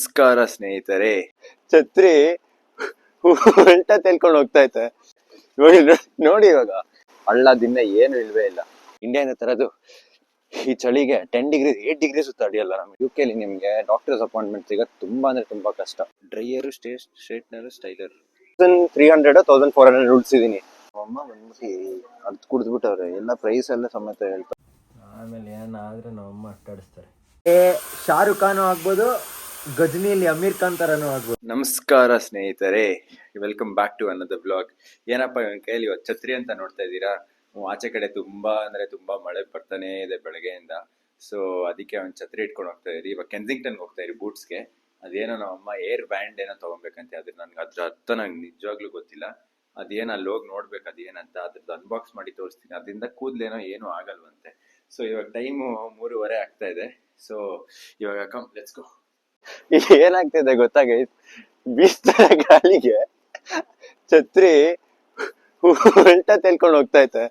ನಮಸ್ಕಾರ ಸ್ನೇಹಿತರೆ. ಛತ್ರಿ ಉಲ್ಟಾ ತೆಲ್ಕೊಂಡು ಹೋಗ್ತಾ ಐತೆ ನೋಡಿ. ನೋಡಿ ಇವಾಗ ಹಳ್ಳ ದಿನ ಏನು ಇಲ್ವೇ ಇಲ್ಲ. ಇಂಡಿಯಾದ ತರದು ಈ ಚಳಿಗೆ 10 ಡಿಗ್ರಿ 8 ಡಿಗ್ರಿ ಸುತ್ತ ಅಡಿಯಲ್ಲ. ನಮ್ಗೆ UK ನಿಮ್ಗೆ ಡಾಕ್ಟರ್ಸ್ ಅಪಾಯಿಂಟ್ಮೆಂಟ್ ಸಿಗೋದು ತುಂಬಾ ಅಂದ್ರೆ ತುಂಬಾ ಕಷ್ಟ. ಡ್ರೈಯರು ಸ್ಟ್ರೇಟ್ನರು ಸ್ಟೈಲರ್ 1300 1400 ಉಳಿಸಿದೀನಿ. ಅಮ್ಮ ಬಂದ್ಬಿಟ್ಟು ಅರ್ಧ ಕುಡಿದ್ಬಿಟ್ಟವ್ರೆ. ಎಲ್ಲ ಪ್ರೈಸ್ ಎಲ್ಲ ಸಮೇತ ಹೇಳ್ತಾರೆ. ಆಮೇಲೆ ಏನಾದ್ರೆ ನಮ್ಮಮ್ಮ ಅಟ್ಟಾಡಿಸ್ತಾರೆ. ಶಾರುಖ್ ಖಾನ್ ಆಗ್ಬೋದು, ಗಜ್ನಿಲಿ ಅಮೀರ್ ಖಾನ್ ತರನು ಆಗ್ಬೋದು. ನಮಸ್ಕಾರ ಸ್ನೇಹಿತರೆ, welcome back to another blog. ಏನಪ್ಪ ಇವನ್ ಕೈಯಲ್ಲಿ ಇವತ್ತು ಛತ್ರಿ ಅಂತ ನೋಡ್ತಾ ಇದ್ದೀರಾ. ಆಚೆ ಕಡೆ ತುಂಬಾ ಅಂದ್ರೆ ತುಂಬಾ ಮಳೆ ಬರ್ತಾನೆ ಇದೆ ಬೆಳಗ್ಗೆಯಿಂದ. ಸೊ ಅದಕ್ಕೆ ಒಂದು ಛತ್ರಿ ಇಟ್ಕೊಂಡು ಹೋಗ್ತಾ ಇದ್ರಿ. ಇವಾಗ ಕೆನ್ಸಿಂಗ್ಟನ್ಗೆ ಹೋಗ್ತಾ ಇರಿ ಬೂಟ್ಸ್ಗೆ. ಅದೇನೋ ನಮ್ಮಮ್ಮ ಏರ್ ಬ್ಯಾಂಡ್ ಏನೋ ತಗೊಬೇಕಂತೆ. ಅದ್ರ ನನ್ಗೆ ಅದ್ರ ಅರ್ಥ ನಂಗೆ ನಿಜವಾಗ್ಲೂ ಗೊತ್ತಿಲ್ಲ. ಅದೇನು ಅಲ್ಲಿ ಹೋಗಿ ನೋಡ್ಬೇಕು ಅದೇನಂತ. ಅದ್ರದ್ದು ಅನ್ಬಾಕ್ಸ್ ಮಾಡಿ ತೋರಿಸ್ತೀನಿ. ಅದರಿಂದ ಕೂದ್ಲೇನೋ ಏನೂ ಆಗಲ್ವಂತೆ. ಸೊ ಇವಾಗ ಟೈಮು 3:15 ಆಗ್ತಾ ಇದೆ. ಸೊ ಇವಾಗ ಕಮ್ ಲೆಟ್ಸ್ ಗೋ. ಏನಾಗ್ತಿದೆ ಗೊತ್ತಾಗ, ಬೀಸ್ತಾರ ಗಾಳಿಗೆ ಛತ್ರಿ ಉಲ್ಟಾ ತೆಲ್ಕೊಂಡು ಹೋಗ್ತಾ ಐತೆ.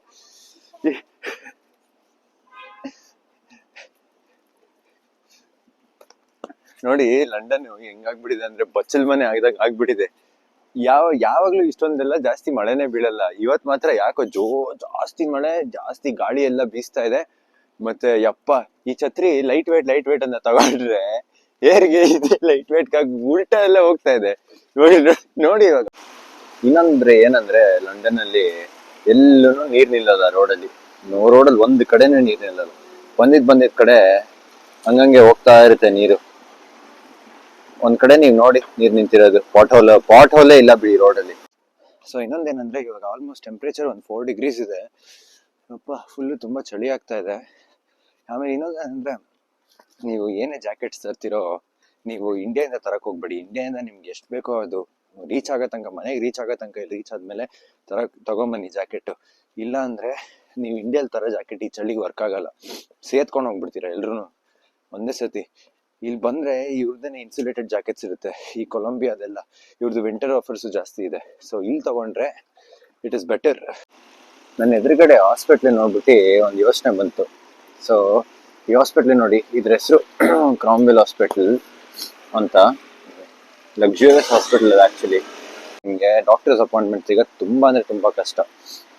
ನೋಡಿ ಲಂಡನ್ ಹೆಂಗಾಗ್ಬಿಟ್ಟಿದೆ ಅಂದ್ರೆ ಬಚ್ಚಲ್ ಮನೆ ಆಗ್ಬಿಟ್ಟಿದೆ. ಯಾವಾಗ್ಲೂ ಇಷ್ಟೊಂದೆಲ್ಲ ಜಾಸ್ತಿ ಮಳೆನೇ ಬೀಳಲ್ಲ. ಇವತ್ ಮಾತ್ರ ಯಾಕೋ ಜಾಸ್ತಿ ಮಳೆ, ಜಾಸ್ತಿ ಗಾಳಿ ಎಲ್ಲ ಬೀಸ್ತಾ ಇದೆ. ಮತ್ತೆ ಯಪ್ಪ, ಈ ಛತ್ರಿ ಲೈಟ್ ವೇಟ್ ಅಂತ ತಗೊಂಡ್ರೆ ಏರ್ಗೆ ಇದೆ ಲೈಟ್ ವೇಟ್ ಉಲ್ಟಾ ಎಲ್ಲ ಹೋಗ್ತಾ ಇದೆ. ನೋಡಿ ಇವಾಗ ಇನ್ನೊಂದ್ರೆ ಏನಂದ್ರೆ, ಲಂಡನ್ ಅಲ್ಲಿ ಎಲ್ಲೂ ನೀರ್ ನಿಲ್ಲಲ್ಲ ರೋಡಲ್ಲಿ. ಒಂದ್ ಕಡೆನೂ ನೀರ್ ನಿಲ್ಲಲ್ಲ. ಬಂದಿದ್ ಕಡೆ ಹಂಗಂಗೆ ಹೋಗ್ತಾ ಇರುತ್ತೆ ನೀರು. ಒಂದ್ ಕಡೆ ನೀವ್ ನೋಡಿ ನೀರ್ ನಿಂತಿರೋದು, ಪಾಟ್ ಹೋಲೇ ಇಲ್ಲ ಬಿಡಿ ರೋಡಲ್ಲಿ. ಸೊ ಇನ್ನೊಂದೇನಂದ್ರೆ, ಇವಾಗ ಆಲ್ಮೋಸ್ಟ್ ಟೆಂಪರೇಚರ್ 4 ಡಿಗ್ರೀಸ್ ಇದೆ. ಅಪ್ಪ ಫುಲ್ಲು ತುಂಬಾ ಚಳಿ ಆಗ್ತಾ ಇದೆ. ಆಮೇಲೆ ಇನ್ನೊಂದೇನಂದ್ರೆ, ನೀವು ಏನೇ ಜಾಕೆಟ್ಸ್ ತರ್ತಿರೋ, ನೀವು ಇಂಡಿಯಾದಿಂದ ತರಕ್ ಹೋಗ್ಬೇಡಿ. ಇಂಡಿಯಾದಿಂದ ನಿಮ್ಗೆ ಎಷ್ಟು ಬೇಕೋ ಅದು ರೀಚ್ ಆಗೋ ತನಕ, ಮನೆಗೆ ರೀಚ್ ಆದ್ಮೇಲೆ ತಗೊಂಬನ್ನಿ ಜಾಕೆಟ್. ಇಲ್ಲ ಅಂದ್ರೆ ನೀವು ಇಂಡಿಯಾದಲ್ಲಿ ತರೋ ಜಾಕೆಟ್ ಈ ಚಳಿಗೆ ವರ್ಕ್ ಆಗಲ್ಲ. ಸೇತ್ಕೊಂಡು ಹೋಗ್ಬಿಡ್ತೀರಾ ಎಲ್ರು ಒಂದೇ ಸತಿ. ಇಲ್ಲಿ ಬಂದ್ರೆ ಇವ್ರದ್ದೇನೆ ಇನ್ಸುಲೇಟೆಡ್ ಜಾಕೆಟ್ಸ್ ಇರುತ್ತೆ. ಈ ಕೊಲಂಬಿಯಾದೆಲ್ಲ ಇವ್ರದ್ದು ವಿಂಟರ್ ಆಫರ್ಸ್ ಜಾಸ್ತಿ ಇದೆ. ಸೊ ಇಲ್ಲಿ ತಗೊಂಡ್ರೆ ಇಟ್ ಇಸ್ ಬೆಟರ್. ನನ್ನ ಎದುರುಗಡೆ ಹಾಸ್ಪಿಟ್ಲ್ ನೋಡ್ಬಿಟ್ಟು ಒಂದು ಯೋಚನೆ ಬಂತು. ಸೊ ಈ ಹಾಸ್ಪಿಟ್ಲ್ ನೋಡಿ, ಇದ್ರ ಹೆಸರು ಕ್ರಾಮ್ವೆಲ್ ಹಾಸ್ಪಿಟಲ್ ಅಂತ. ಲಕ್ಸುರಿಯಸ್ ಹಾಸ್ಪಿಟಲ್ ಅದು ಆಕ್ಚುಲಿ. ನಿಮಗೆ ಡಾಕ್ಟರ್ಸ್ ಅಪಾಯಿಂಟ್ಮೆಂಟ್ ಸಿಗೋದು ತುಂಬಾ ಅಂದ್ರೆ ತುಂಬಾ ಕಷ್ಟ.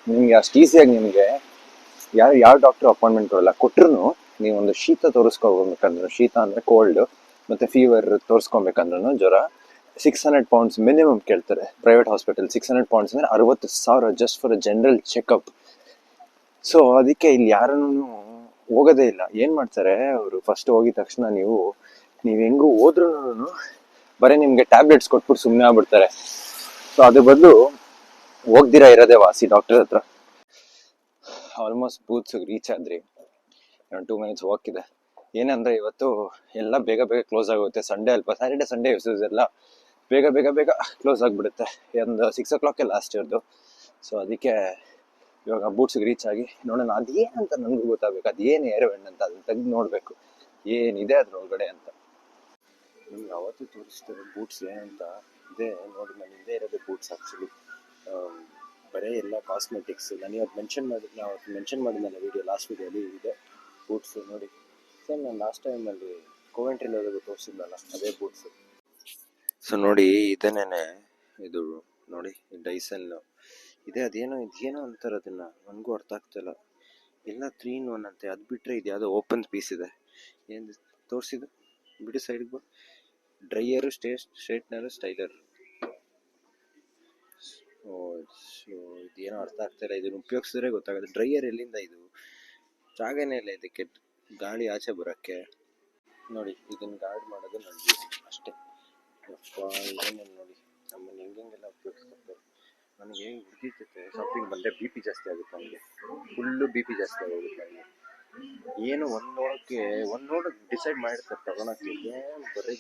ನಿಮ್ಗೆ ಅಷ್ಟು ಈಸಿಯಾಗಿ ನಿಮ್ಗೆ ಯಾವ ಡಾಕ್ಟರ್ ಅಪಾಯಿಂಟ್ಮೆಂಟ್ ಕೊಡಲ್ಲ. ಕೊಟ್ರು ನೀವು ಒಂದು ಶೀತ ತೋರಿಸ್ಕೋಬೇಕಂದ್ರೆ, ಶೀತ ಅಂದ್ರೆ ಕೋಲ್ಡ್ ಮತ್ತೆ ಫೀವರ್ ತೋರಿಸ್ಕೊಬೇಕಂದ್ರೂ ಜ್ವರ, 600 pounds ಮಿನಿಮಮ್ ಕೇಳ್ತಾರೆ. ಪ್ರೈವೇಟ್ ಹಾಸ್ಪಿಟಲ್ 600 pounds ಅಂದ್ರೆ 60,000 just for a general checkup. So ಅದಕ್ಕೆ ಇಲ್ಲಿ ಯಾರನ್ನು ಹೋಗೋದೇ ಇಲ್ಲ. ಏನ್ ಮಾಡ್ತಾರೆ ಅವರು, ಫಸ್ಟ್ ಹೋಗಿದ ತಕ್ಷಣ ನೀವು ಹೆಂಗೂ ಹೋದ್ರು ಬರೀ ನಿಮ್ಗೆ ಟ್ಯಾಬ್ಲೆಟ್ಸ್ ಕೊಟ್ಬಿಟ್ಟು ಸುಮ್ಮನೆ ಆಗ್ಬಿಡ್ತಾರೆ. ಸೊ ಅದ್ರ ಬದಲು ಹೋಗ್ದಿರಾ ಇರೋದೇ ವಾಸಿ ಡಾಕ್ಟರ್ ಹತ್ರ. ಆಲ್ಮೋಸ್ಟ್ ಬೂತ್ಸ್ ರೀಚ್ ಆದ್ರಿ. 2 minutes ವಾಕ್ ಇದೆ. ಏನಂದ್ರೆ ಇವತ್ತು ಎಲ್ಲ ಬೇಗ ಕ್ಲೋಸ್ ಆಗುತ್ತೆ. ಸಂಡೇ ಅಲ್ಪ, ಸ್ಯಾಟರ್ಡೆ ಸಂಡೇ ಯೂಸಸ್ ಎಲ್ಲ ಬೇಗ ಕ್ಲೋಸ್ ಆಗಿಬಿಡುತ್ತೆ. ಒಂದು 6 o'clock ಲಾಸ್ಟ್ ಇರೋದು. ಸೊ ಅದಕ್ಕೆ ಇವಾಗ ಬೂಟ್ಸ್ಗೆ ರೀಚ್ ಆಗಿ ನೋಡೋಣ ಅದೇನಂತ ನನಗೂ ಗೊತ್ತಾಗಬೇಕು. ಅದೇನು ಏರ್ವೆಂಡ್ ಅಂತ ಅದನ್ನ ತೆಗೆದು ನೋಡ್ಬೇಕು ಏನಿದೆ ಅದ್ರ ಒಳಗಡೆ ಅಂತ. ನಿಮ್ಗೆ ಅವತ್ತು ತೋರಿಸ್ತಾರೆ ಬೂಟ್ಸ್ ಏನಂತ ಇದೆ ನೋಡಿ. ನಾನು ಹಿಂದೆ ಇರೋದೇ ಬೂಟ್ಸ್ ಆಕ್ಚುಲಿ. ಬರೀ ಎಲ್ಲ ಕಾಸ್ಮೆಟಿಕ್ಸ್. ನಾನು ಇವತ್ತು ಮೆನ್ಷನ್ ಮಾಡಿದ್ನಲ್ಲ ವಿಡಿಯೋ, ಲಾಸ್ಟ್ ವಿಡಿಯೋಲಿ ಇದೆ ಬೂಟ್ಸ್ ನೋಡಿ. ಸರ್ ನಾನು ಲಾಸ್ಟ್ ಟೈಮಲ್ಲಿ ಕೋವೆಂಟ್ರಿಲಿ ಹೋದಾಗ ತೋರಿಸಿದ್ನಲ್ಲ ಅದೇ ಬೂಟ್ಸ್. ಸೊ ನೋಡಿ ಇದನ್ನೇನೆ ಇದು ನೋಡಿ, ಡೈಸನ್ ಇದೆ. ಅದೇನೋ ಅಂತಾರೆ ಅದನ್ನ, ನನಗೂ ಅರ್ಥ ಆಗ್ತಿಲ್ಲ. ಎಲ್ಲ 3 in 1 ಅಂತೆ. ಅದು ಬಿಟ್ಟರೆ ಇದು ಯಾವುದೋ ಓಪನ್ ಪೀಸ್ ಇದೆ. ಏನು ತೋರಿಸಿದ್ದು ಬಿಡಿ ಸೈಡ್ಗೆ ಬಾ. Dryer straightener styler. ಇದೇನೋ ಅರ್ಥ ಆಗ್ತಿಲ್ಲ. ಇದನ್ನು ಉಪಯೋಗಿಸಿದ್ರೆ ಗೊತ್ತಾಗುತ್ತೆ. ಡ್ರೈಯರ್ ಎಲ್ಲಿಂದ, ಇದು ಜಾಗನೇ ಇಲ್ಲ ಇದಕ್ಕೆ ಗಾಳಿ ಆಚೆ ಬರೋಕ್ಕೆ. ನೋಡಿ ಇದನ್ನು ಗಾರ್ಡ್ ಮಾಡೋದು ನನಗೆ ಅಷ್ಟೇ. ಏನೇನು ನೋಡಿ ನಮ್ಮನ್ನು ಹೆಂಗೆಲ್ಲ ಉಪಯೋಗಿಸ್ಕೊತಾರೆ. ನನಗೆ ಉಳಿದಿರ್ತೈತೆ ಶಾಪಿಂಗ್ ಬಂದರೆ BP ಜಾಸ್ತಿ ಆಗುತ್ತೆ. ನನಗೆ ಫುಲ್ಲು BP ಜಾಸ್ತಿ ಆಗೋಗುತ್ತೆ. ನನಗೆ ಏನು ಒಂದು ನೋಡೋಕ್ಕೆ ಡಿಸೈಡ್ ಮಾಡಿರ್ತಾರೆ ತಗೊಳಕ್ಕೆ, ಬರೀ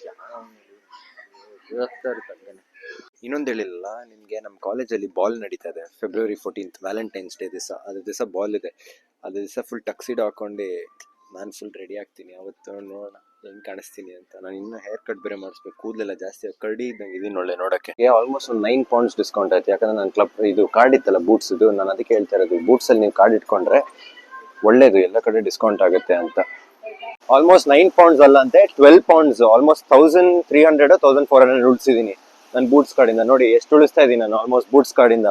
ಇರುತ್ತೆ ಹಂಗೇನೆ. ಇನ್ನೊಂದು ಹೇಳಿಲ್ಲ ನಿಮಗೆ, ನಮ್ಮ ಕಾಲೇಜಲ್ಲಿ ಬಾಲ್ ನಡೀತಾ ಇದೆ. February 14th ವ್ಯಾಲೆಂಟೈನ್ಸ್ ಡೇ ದಿವಸ. ಅದ್ರ ದಿವಸ ಬಾಲ್ ಇದೆ. ಅದ್ರ ದಿವಸ ಫುಲ್ ಟಕ್ಸಿಡೋ ಹಾಕೊಂಡು ನಾನು ಫುಲ್ ರೆಡಿ ಆಗ್ತೀನಿ. ಅವತ್ತು ನೋಡೋಣ ಹೆಂಗೆ ಕಾಣಿಸ್ತೀನಿ ಅಂತ. ನಾನು ಇನ್ನೂ ಹೇರ್ ಕಟ್ ಬೇರೆ ಮಾಡಿಸ್ಬೇಕು. ಕೂದಲೆಲ್ಲ ಜಾಸ್ತಿ ಕರ್ಡಿ ಇದ್ದಂಗೆ ಇದೀನಿ ಒಳ್ಳೆ ನೋಡೋಕ್ಕೆ. ಆಲ್ಮೋಸ್ಟ್ ಒಂದು 9 pounds ಡಿಸ್ಕೌಂಟ್ ಆಯ್ತು. ಯಾಕಂದ್ರೆ ನನ್ನ ಕ್ಲಬ್ ಇದು ಕಾರ್ಡ್ ಇತ್ತಲ್ಲ ಬೂಟ್ಸ್ ಇದು. ನಾನು ಅದಕ್ಕೆ ಹೇಳ್ತಾ ಇರೋದು, ಬೂಟ್ಸಲ್ಲಿ ನೀವು ಕಾರ್ಡ್ ಇಟ್ಕೊಂಡ್ರೆ ಒಳ್ಳೇದು, ಎಲ್ಲ ಕಡೆ ಡಿಸ್ಕೌಂಟ್ ಆಗುತ್ತೆ ಅಂತ. ಆಲ್ಮೋಸ್ಟ್ 9 ಪೌಂಡ್ಸ್ ಅಲ್ಲ ಅಂತೆ 12 ಪೌಂಡ್ಸ್, ಆಲ್ಮೋಸ್ಟ್ 1300 1400 ಉಳಿಸಿದೀನಿ ನನ್ನ ಬೂಟ್ಸ್ ಕಾರ್ಡಿಂದ. ನೋಡಿ ಎಷ್ಟು ಉಳಿಸ್ತಾ ಇದೀನಿ ನಾನು ಆಲ್ಮೋಸ್ಟ್ ಬೂಟ್ಸ್ ಕಾರ್ಡಿಂದ.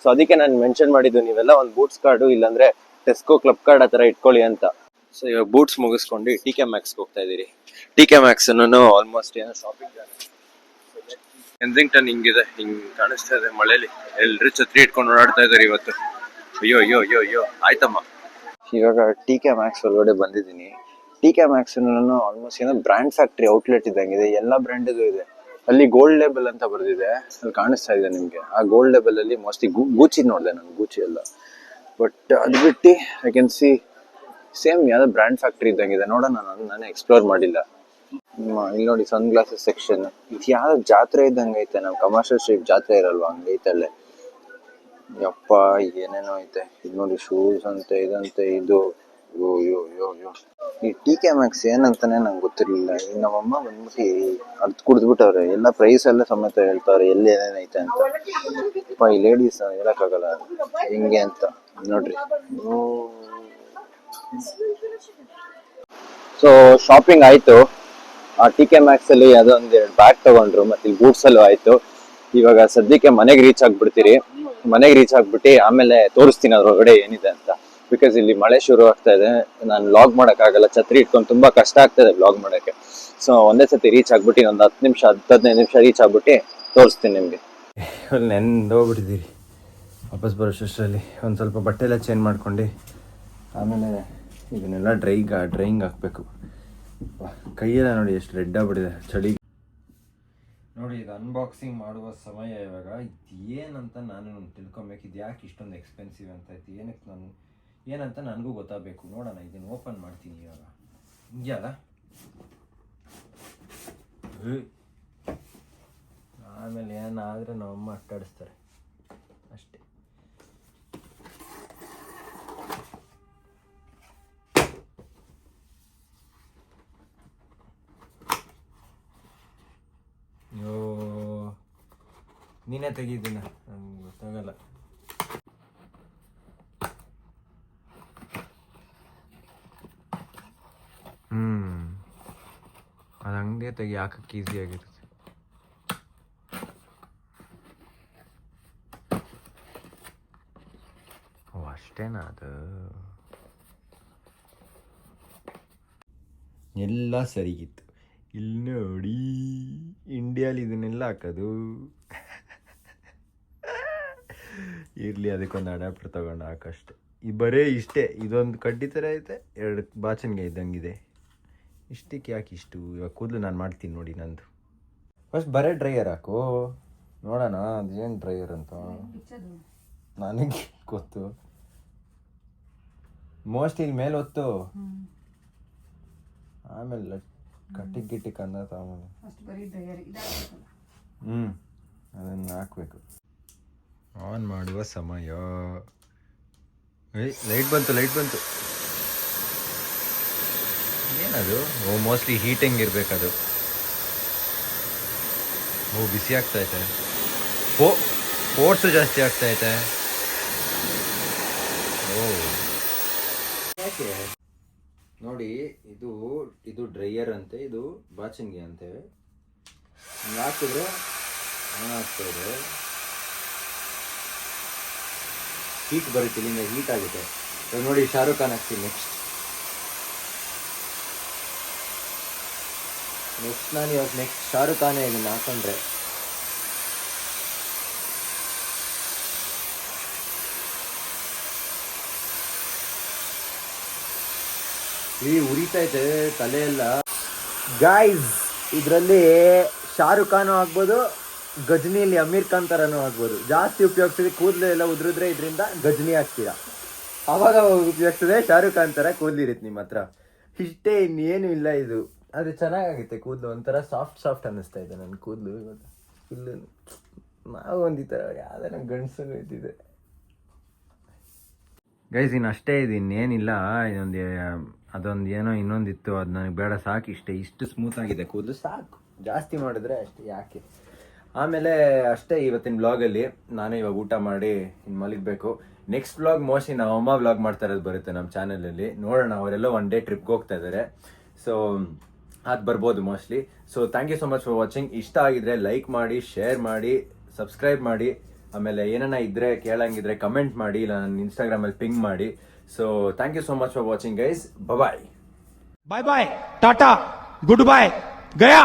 ಸೊ ಅದಕ್ಕೆ ನಾನು ಮೆನ್ಷನ್ ಮಾಡಿದ್ದು, ನೀವೆಲ್ಲ ಒಂದು ಬೂಟ್ಸ್ ಕಾರ್ಡು ಇಲ್ಲಾಂದ್ರೆ ಟೆಸ್ಕೋ ಕ್ಲಬ್ ಕಾರ್ಡ್ ಆ ಥರ ಇಟ್ಕೊಳ್ಳಿ ಅಂತ. ಸೊ ಇವಾಗ ಬೂಟ್ಸ್ ಮುಗಿಸ್ಕೊಂಡು ಟಿ ಕೆ ಮ್ಯಾಕ್ಸ್ಗೆ ಹೋಗ್ತಾ ಇದೀರಿ. ಟಿ ಕೆ ಮ್ಯಾಕ್ಸ್ ಆಲ್ಮೋಸ್ಟ್ ಏನೋ ಶಾಪಿಂಗ್ ಕೆನ್ಸಿಂಗ್ಟನ್ ಹಿಂಗಿದೆ, ಹಿಂಗ್ ಕಾಣಿಸ್ತಾ ಇದೆ ಮಳೆಲಿ. ಎಲ್ರು ಛತ್ರಿ ಇಟ್ಕೊಂಡು ಓಡಾಡ್ತಾ ಇದಾರೆ ಇವತ್ತು. ಅಯ್ಯೋ ಅಯ್ಯೋ ಅಯ್ಯೋ ಅಯ್ಯೋ ಆಯ್ತಮ್ಮ. ಇವಾಗ ಟಿ ಕೆ ಮ್ಯಾಕ್ಸ್ ಒಳಗಡೆ ಬಂದಿದ್ದೀನಿ. ಟಿ ಕೆ ಮ್ಯಾಕ್ಸ್ ಆಲ್ಮೋಸ್ಟ್ ಏನೋ ಬ್ರ್ಯಾಂಡ್ ಫ್ಯಾಕ್ಟ್ರಿ ಔಟ್ಲೆಟ್ ಇದ್ದಂಗಿದೆ, ಎಲ್ಲ ಬ್ರ್ಯಾಂಡ್ದು ಇದೆ. ಅಲ್ಲಿ ಗೋಲ್ಡ್ ಲೇಬಲ್ ಅಂತ ಬರ್ದಿದೆ, ಅಲ್ಲಿ ಕಾಣಿಸ್ತಾ ಇದೆ ನಿಮ್ಗೆ. ಆ ಗೋಲ್ಡ್ ಲೇಬಲ್ ಅಲ್ಲಿ ಮೋಸ್ಟ್ಲಿ ಗೂಚಿ ನೋಡಿದೆ ನಾನು, ಗೂಚಿ ಎಲ್ಲ. ಬಟ್ ಅದು ಬಿಟ್ಟು ಐ ಕ್ಯಾನ್ ಸಿ ಸೇಮ್ ಯಾವ್ದೋ ಬ್ರ್ಯಾಂಡ್ ಫ್ಯಾಕ್ಟ್ರಿ ಇದ್ದಂಗಿದೆ. ನೋಡೋಣ, ನಾನೇ ಎಕ್ಸ್ಪ್ಲೋರ್ ಮಾಡಿಲ್ಲ. ಇಲ್ಲಿ ನೋಡಿ ಸನ್ ಗ್ಲಾಸಸ್ ಸೆಕ್ಷನ್. ಇದು ಯಾವ್ದೋ ಜಾತ್ರೆ ಇದ್ದಂಗೆ ಐತೆ, ನಾವು ಕಮರ್ಷಿಯಲ್ ಸ್ಟ್ರೀಟ್ ಜಾತ್ರೆ ಇರಲ್ವಾ ಹಂಗೈತೆ ಅಲ್ಲೇ. ಯಪ್ಪ ಏನೇನೋ ಐತೆ. ಇದು ನೋಡಿ ಶೂಸ್ ಅಂತೆ, ಇದಂತೆ, ಇದು. ಯೋ ಯೋ ಯೋ ಯೋ ಈ ಟಿ ಕೆ ಮ್ಯಾಕ್ಸ್ ಏನಂತಾನೆ ನಂಗೆ ಗೊತ್ತಿರ್ಲಿಲ್ಲ. ಈಗ ನಮ್ಮಮ್ಮ ಬಂದ್ಬಿಟ್ಟು ಅರ್ಥ ಕುಡಿದ್ಬಿಟ್ಟವ್ರೆ, ಎಲ್ಲ ಪ್ರೈಸ್ ಎಲ್ಲ ಸಮೇತ ಹೇಳ್ತಾವ್ರೆ ಎಲ್ಲಿ ಏನೇನೈತೆ ಅಂತ. ಅಪ್ಪ ಈ ಲೇಡೀಸ್ ಹೇಳಕ್ಕಾಗಲ್ಲ ಹೆಂಗೆ ಅಂತ. ನೋಡ್ರಿ, ಸೊ ಶಾಪಿಂಗ್ ಆಯ್ತು. ಆ ಟಿ ಕೆ ಮ್ಯಾಕ್ಸ್ ಅಲ್ಲಿ ಯಾವ್ದೋ ಒಂದೆರಡು ಬ್ಯಾಗ್ ತಗೊಂಡ್ರು, ಮತ್ತೆ ಇಲ್ಲಿ ಬೂಟ್ಸ್ ಅಲ್ಲೂ ಆಯ್ತು. ಇವಾಗ ಸದ್ಯಕ್ಕೆ ಮನೆಗೆ ರೀಚ್ ಆಗ್ಬಿಡ್ತೀರಿ. ಮನೆಗೆ ರೀಚ್ ಆಗ್ಬಿಟ್ಟು ಆಮೇಲೆ ತೋರಿಸ್ತೀನಿ ಅದ್ರೊಳಗಡೆ ಏನಿದೆ ಅಂತ. ಬಿಕಾಸ್ ಇಲ್ಲಿ ಮಳೆ ಶುರು ಆಗ್ತಾ ಇದೆ, ನಾನು ವ್ಲಾಗ್ ಮಾಡಕ್ಕಾಗಲ್ಲ, ಛತ್ರಿ ಇಟ್ಕೊಂಡು ತುಂಬಾ ಕಷ್ಟ ಆಗ್ತದೆ ವ್ಲಾಗ್ ಮಾಡಕ್ಕೆ. ಸೊ ಒಂದೇ ಸತಿ ರೀಚ್ ಆಗ್ಬಿಟ್ಟು ಒಂದು 10 ನಿಮಿಷ 15 ನಿಮಿಷ ರೀಚ್ ಆಗ್ಬಿಟ್ಟು ತೋರಿಸ್ತೀನಿ ನಿಮ್ಗೆ. ನೆಂದೋಗ್ಬಿಟ್ಟಿದ್ದೀರಿ. ವಾಪಸ್ ಬರೋಷ್ಟರಲ್ಲಿ ಒಂದು ಸ್ವಲ್ಪ ಬಟ್ಟೆ ಎಲ್ಲ ಚೇಂಜ್ ಮಾಡ್ಕೊಂಡು ಆಮೇಲೆ ಇದನ್ನೆಲ್ಲ ಡ್ರೈಯಿಂಗ್ ಹಾಕ್ಬೇಕು. ಕೈಯೆಲ್ಲ ನೋಡಿ ಎಷ್ಟು ರೆಡ್ ಆಗ್ಬಿಟ್ಟಿದೆ ಚಳಿ. ನೋಡಿ ಇದು ಅನ್ಬಾಕ್ಸಿಂಗ್ ಮಾಡುವ ಸಮಯ ಇವಾಗ. ಏನಂತ ನಾನು ತಿಳ್ಕೊಬೇಕು, ಇದು ಯಾಕೆ ಇಷ್ಟೊಂದು ಎಕ್ಸ್ಪೆನ್ಸಿವ್ ಅಂತ ಐತಿ, ಏನಂತ ನನಗೂ ಗೊತ್ತಾಗಬೇಕು. ನೋಡೋಣ, ಇದನ್ನು ಓಪನ್ ಮಾಡ್ತೀನಿ ಇವಾಗ. ಹಿಂಗ್ಯಲ್ಲ, ಆಮೇಲೆ ಏನಾದರೆ ನಮ್ಮಮ್ಮ ಅಟ್ಟಾಡಿಸ್ತಾರೆ ಅಷ್ಟೇ. ಅಯ್ಯೋ ನೀನೇ ತೆಗಿದ್ದೀನ, ನಂಗೆ ಗೊತ್ತಾಗಲ್ಲ. ಅದು ಹಂಗೆ ತೆಗಿ, ಹಾಕಕ್ಕೆ ಈಸಿ ಆಗಿರುತ್ತೆ. ಓ ಅಷ್ಟೇನಾ? ಅದು ಎಲ್ಲ ಸರಿಗಿತ್ತು. ಇಲ್ಲಿ ನೋಡಿ, ಇಂಡಿಯಾಲಿ ಇದನ್ನೆಲ್ಲ ಹಾಕೋದು. ಇರಲಿ, ಅದಕ್ಕೊಂದು ಅಡಾಪ್ಟರ್ ತಗೊಂಡು ಹಾಕಷ್ಟೆ. ಈ ಬರೇ ಇಷ್ಟೇ, ಇದೊಂದು ಕಡ್ಡಿ ಥರ ಐತೆ, 2 ಬಾಚಣಿಗೆ ಇದ್ದಂಗಿದೆ. ಇಷ್ಟಕ್ಕೆ ಯಾಕೆ ಇಷ್ಟು? ಇವಾಗ ಕೂದಲು ನಾನು ಮಾಡ್ತೀನಿ ನೋಡಿ ನಂದು. ಫಸ್ಟ್ ಬರೇ ಡ್ರೈಯರ್ ಹಾಕು, ನೋಡೋಣ ಅದೇನು ಡ್ರೈಯರ್ ಅಂತ. ನನಗೆ ಗೊತ್ತು, ಮೋಸ್ಟ್ಲಿ ಇಲ್ಲಿ ಮೇಲೆ ಹೊತ್ತು, ಆಮೇಲೆ ಗಿಟ್ಟಿಗೆ ಅನ್ನ ತಗೊಂಡು ಅದನ್ನು ಹಾಕ್ಬೇಕು. ಆನ್ ಮಾಡುವ ಸಮಯ. ಲೈಟ್ ಬಂತು. ಏನದು? Mostly heating ಇರಬೇಕದು. ಬಿಸಿ ಆಗ್ತೈತೆ, ಫೋರ್ಸು ಜಾಸ್ತಿ ಆಗ್ತೈತೆ. ಯಾಕೆ ನೋಡಿ, ಇದು ಡ್ರೈಯರ್ ಅಂತೆ, ಇದು ಬಾಚಣಿಗೆ ಅಂತೇವೆ. ಹಾಕಿದ್ರೆ ಆಗ್ತಾ ಇದೆ, ಹೀಟ್ ಬರುತ್ತೆ, ಇಲ್ಲಿಂದ ಹೀಟ್ ಆಗುತ್ತೆ. ನೋಡಿ ಶಾರುಖ್ ಖಾನ್ ಹಾಕ್ತೀನಿ ನೆಕ್ಸ್ಟ್ ನಾನು ಇವಾಗ ನೆಕ್ಸ್ಟ್ ಶಾರುಖ್ ಖಾನೇ ಇದನ್ನು ಹಾಕೊಂಡ್ರೆ. ಉರಿತೈತೆ ತಲೆ ಎಲ್ಲ. ಗಾಯ್ಸ್, ಇದರಲ್ಲಿ ಶಾರುಖ್ ಖಾನು ಆಗ್ಬೋದು, ಗಜ್ನಿಯಲ್ಲಿ ಅಮೀರ್ ಖಾನ್ ಥರನೂ ಆಗ್ಬೋದು. ಜಾಸ್ತಿ ಉಪಯೋಗಿಸಿದ್ರೆ ಕೂದಲು ಎಲ್ಲ ಉದುರಿದ್ರೆ ಇದರಿಂದ ಗಜ್ನಿ ಹಾಕ್ತೀರಾ. ಅವಾಗ ಉಪಯೋಗಿಸಿದ್ರೆ ಶಾರುಖ್ ಖಾನ್ ಥರ ಕೂದಲಿರುತ್ತೆ ನಿಮ್ಮ ಹತ್ರ. ಇಷ್ಟೇ, ಇನ್ನೇನು ಇಲ್ಲ. ಇದು ಆದರೆ ಚೆನ್ನಾಗಾಗುತ್ತೆ ಕೂದಲು, ಒಂಥರ ಸಾಫ್ಟ್ ಅನ್ನಿಸ್ತಾ ಇದೆ ನನ್ನ ಕೂದಲು ಇವತ್ತು ಫುಲ್ಲು. ನಾವು ಒಂದು ಈ ಥರ ಯಾವ್ದಾರ ಗಂಡಸನ್ನು ಇದ್ದಿದೆ. ಗೈಸ್ ಇನ್ನು ಅಷ್ಟೇ, ಇದು ಇನ್ನೇನಿಲ್ಲ. ಅದೊಂದು ಏನೋ ಇನ್ನೊಂದಿತ್ತು, ಅದು ನನಗೆ ಬೇಡ, ಸಾಕು ಇಷ್ಟು ಸ್ಮೂತ್ ಆಗಿದೆ ಕೂದಲು, ಸಾಕು. ಜಾಸ್ತಿ ಮಾಡಿದ್ರೆ ಅಷ್ಟೇ ಯಾಕೆ. ಆಮೇಲೆ ಅಷ್ಟೇ ಇವತ್ತಿನ ಬ್ಲಾಗಲ್ಲಿ. ನಾನೇ ಇವಾಗ ಊಟ ಮಾಡಿ ಇನ್ನು ಮಲಗಬೇಕು. ನೆಕ್ಸ್ಟ್ ಬ್ಲಾಗ್ ಮೋಸ್ಟ್ಲಿ ನಮ್ಮ ಅಮ್ಮ ಬ್ಲಾಗ್ ಮಾಡ್ತಾ ಇರೋದು ಬರುತ್ತೆ ನಮ್ಮ ಚಾನಲಲ್ಲಿ. ನೋಡೋಣ, ಅವರೆಲ್ಲ ಒನ್ ಡೇ ಟ್ರಿಪ್ಗೆ ಹೋಗ್ತಾ ಇದ್ದಾರೆ. ಸೊ ಅದು ಬರ್ಬೋದು mostly. So thank you so much for watching. ಇಷ್ಟ ಆಗಿದ್ರೆ ಲೈಕ್ ಮಾಡಿ, ಶೇರ್ ಮಾಡಿ, ಸಬ್ಸ್ಕ್ರೈಬ್ ಮಾಡಿ. ಆಮೇಲೆ ಏನನ್ನ ಇದ್ರೆ ಕೇಳಂಗಿದ್ರೆ ಕಮೆಂಟ್ ಮಾಡಿ, ಇಲ್ಲ ನನ್ನ ಇನ್ಸ್ಟಾಗ್ರಾಮಲ್ಲಿ ಪಿಂಗ್ ಮಾಡಿ. So thank you so much for watching guys. Bye bye bye, tata, goodbye, गया.